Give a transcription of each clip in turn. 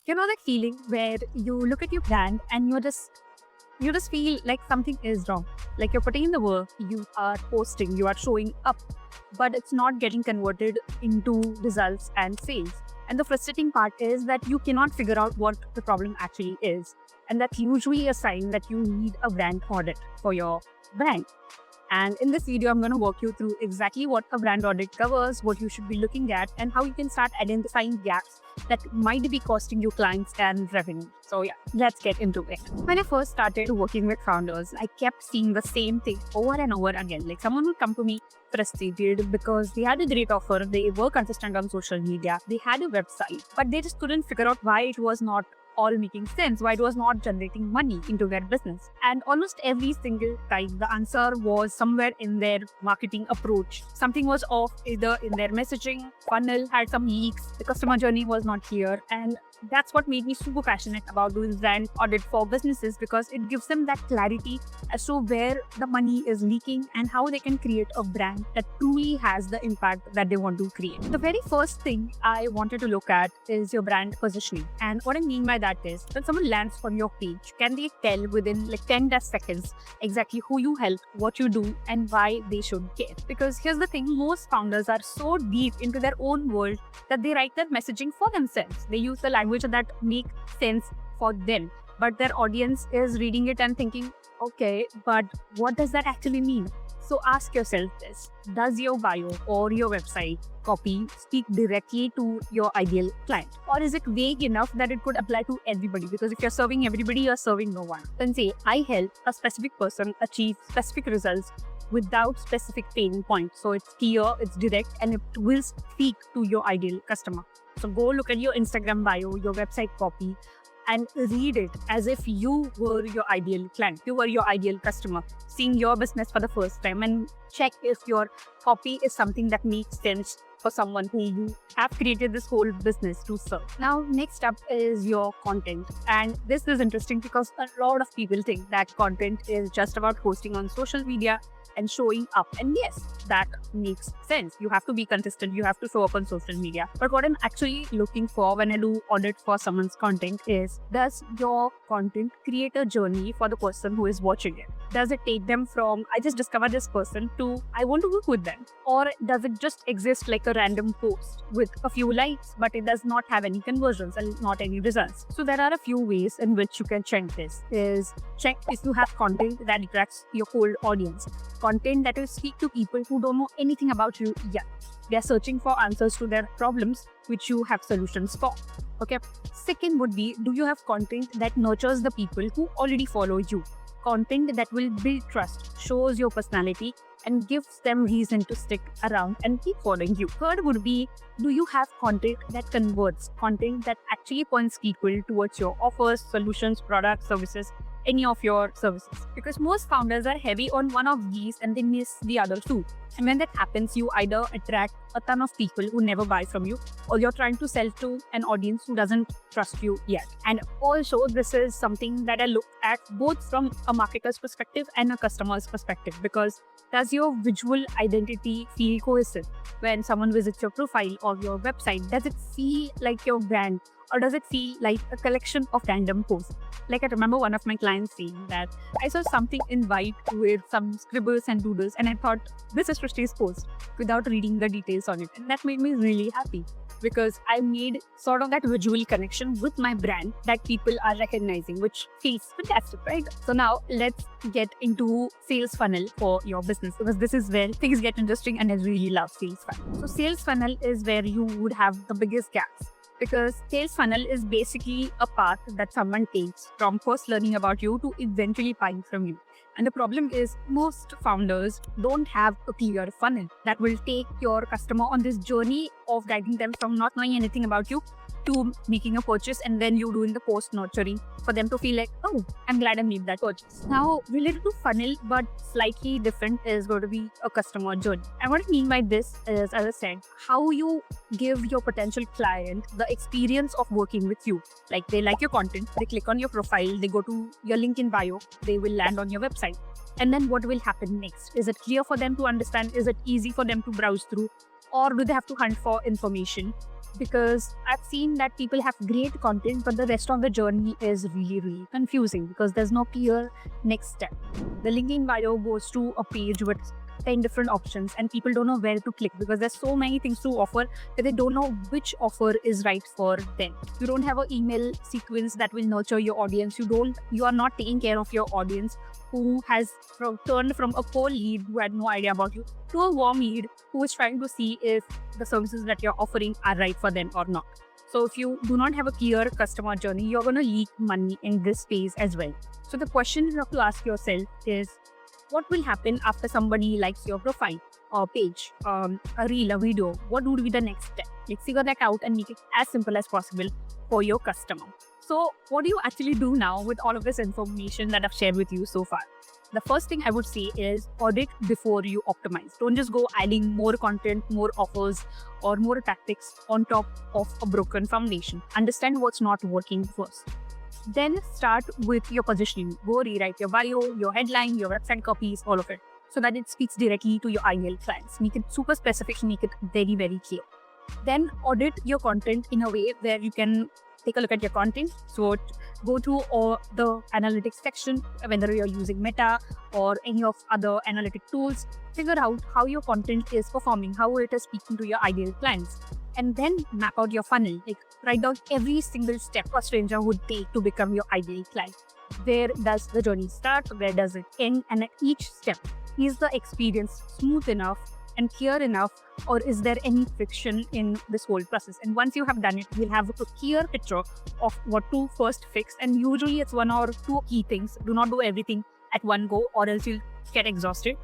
You know that feeling where you look at your brand and you just feel like something is wrong. Like you're putting in the work, you are posting, you are showing up, but it's not getting converted into results and sales. And the frustrating part is that you cannot figure out what the problem actually is. And that's usually a sign that you need a brand audit for your brand. And in this video, I'm going to walk you through exactly what a brand audit covers, what you should be looking at, and how you can start identifying gaps that might be costing you clients and revenue. So yeah, let's get into it. When I first started working with founders, I kept seeing the same thing over and over again. Like someone would come to me frustrated because they had a great offer, they were consistent on social media, they had a website, but they just couldn't figure out why it was not all making sense, why it was not generating money into their business. And almost every single time, the answer was somewhere in their marketing approach. Something was off, either in their messaging, funnel had some leaks, the customer journey was not clear. And that's what made me super passionate about doing brand audit for businesses, because it gives them that clarity as to where the money is leaking and how they can create a brand that truly has the impact that they want to create. The very first thing I wanted to look at is your brand positioning. And what I mean by that is, when someone lands on your page, can they tell within like 10 seconds exactly who you help, what you do, and why they should care? Because here's the thing, most founders are so deep into their own world that they write their messaging for themselves. They use the language that make sense for them, but their audience is reading it and thinking, okay, but what does that actually mean? So ask yourself this: does your bio or your website copy speak directly to your ideal client? Or is it vague enough that it could apply to everybody? Because if you're serving everybody, you're serving no one. Then say, I help a specific person achieve specific results without specific pain points. So it's clear, it's direct, and it will speak to your ideal customer. So go look at your Instagram bio, your website copy, and read it as if you were your ideal client, you were your ideal customer, seeing your business for the first time, and check if your copy is something that makes sense for someone who you have created this whole business to serve. Now, next up is your content. And this is interesting because a lot of people think that content is just about posting on social media and showing up. And yes, that makes sense. You have to be consistent. You have to show up on social media. But what I'm actually looking for when I do audit for someone's content is, does your content create a journey for the person who is watching it? Does it take them from, I just discovered this person, to I want to work with them? Or does it just exist like a random post with a few likes, but it does not have any conversions and not any results? So there are a few ways in which you can check this. Is check if you have content that attracts your cold audience. Content that will speak to people who don't know anything about you yet. They are searching for answers to their problems, which you have solutions for. Okay. Second would be, do you have content that nurtures the people who already follow you? Content that will build trust, shows your personality, and gives them reason to stick around and keep following you. Third would be, do you have content that converts, content that actually points people towards your offers, solutions, products, services, any of your services? Because most founders are heavy on one of these and they miss the other two. And when that happens, you either attract a ton of people who never buy from you, or you're trying to sell to an audience who doesn't trust you yet. And also, this is something that I look at both from a marketer's perspective and a customer's perspective, because does your visual identity feel cohesive? When someone visits your profile or your website, does it feel like your brand, or does it feel like a collection of random posts? Like I remember one of my clients saying that I saw something in white with some scribbles and doodles, and I thought, this is Srishti's post, without reading the details on it. And that made me really happy, because I made sort of that visual connection with my brand that people are recognizing, which feels fantastic, right? So now let's get into sales funnel for your business, because this is where things get interesting and I really love sales funnel. So sales funnel is where you would have the biggest gaps, because sales funnel is basically a path that someone takes from first learning about you to eventually buying from you. And the problem is, most founders don't have a clear funnel that will take your customer on this journey of guiding them from not knowing anything about you to making a purchase, and then you doing the post nurturing for them to feel like, oh, I'm glad I made that purchase. Now, related to funnel, but slightly different, is going to be a customer journey. And what I mean by this is, as I said, how you give your potential client the experience of working with you. Like, they like your content, they click on your profile, they go to your link in bio, they will land on your website. And then what will happen next? Is it clear for them to understand? Is it easy for them to browse through? Or do they have to hunt for information? because I've seen that people have great content, but the rest of the journey is really, really confusing because there's no clear next step. The LinkedIn bio goes to a page with 10 different options, and people don't know where to click because there's so many things to offer that they don't know which offer is right for them. You don't have an email sequence that will nurture your audience. You are not taking care of your audience who has turned from a cold lead who had no idea about you to a warm lead who is trying to see if the services that you're offering are right for them or not. So if you do not have a clear customer journey, you're going to leak money in this phase as well. So the question you have to ask yourself is, what will happen after somebody likes your profile or page, a reel, a video? What would be the next step? Let's figure that out and make it as simple as possible for your customer. So what do you actually do now with all of this information that I've shared with you so far? The first thing I would say is audit before you optimize. Don't just go adding more content, more offers, or more tactics on top of a broken foundation. Understand what's not working first. Then start with your positioning. Go rewrite your bio, your headline, your website copies, all of it, so that it speaks directly to your ideal clients. Make it super specific, make it very, very clear. Then audit your content in a way where you can take a look at your content. So go to the analytics section, whether you're using Meta or any of other analytic tools. Figure out how your content is performing, how it is speaking to your ideal clients. And then map out your funnel. Like, write down every single step a stranger would take to become your ideal client. Where does the journey start? Where does it end? And at each step, is the experience smooth enough and clear enough, or is there any friction in this whole process? And once you have done it, you'll have a clear picture of what to first fix. And usually it's one or two key things. Do not do everything at one go, or else you'll get exhausted.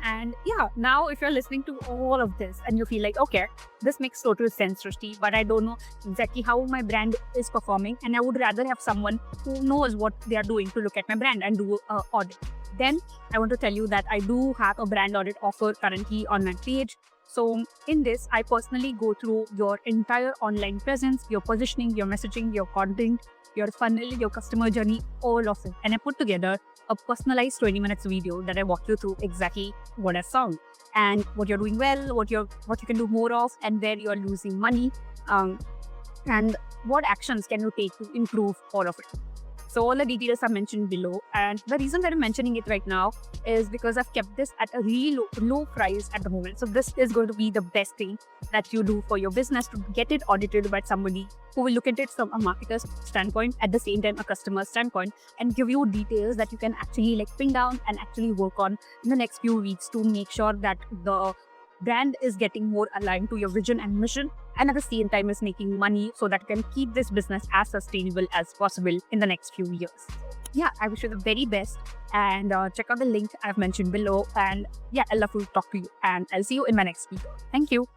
And yeah, now if you're listening to all of this and you feel like, okay, this makes total sense, Srishti, but I don't know exactly how my brand is performing, and I would rather have someone who knows what they are doing to look at my brand and do an audit. Then I want to tell you that I do have a brand audit offer currently on my page. So in this, I personally go through your entire online presence, your positioning, your messaging, your content, your funnel, your customer journey, all of it. And I put together a personalized 20 minutes video that I walk you through exactly what I found and what you're doing well, what you can do more of, and where you're losing money, and what actions can you take to improve all of it. So all the details are mentioned below. And the reason that I'm mentioning it right now is because I've kept this at a really low price at the moment. So this is going to be the best thing that you do for your business, to get it audited by somebody who will look at it from a marketer's standpoint, at the same time a customer's standpoint, and give you details that you can actually like pin down and actually work on in the next few weeks to make sure that the brand is getting more aligned to your vision and mission, and at the same time is making money so that you can keep this business as sustainable as possible in the next few years. Yeah, I wish you the very best, and check out the link I've mentioned below. And yeah, I'd love to talk to you, and I'll see you in my next video. Thank you.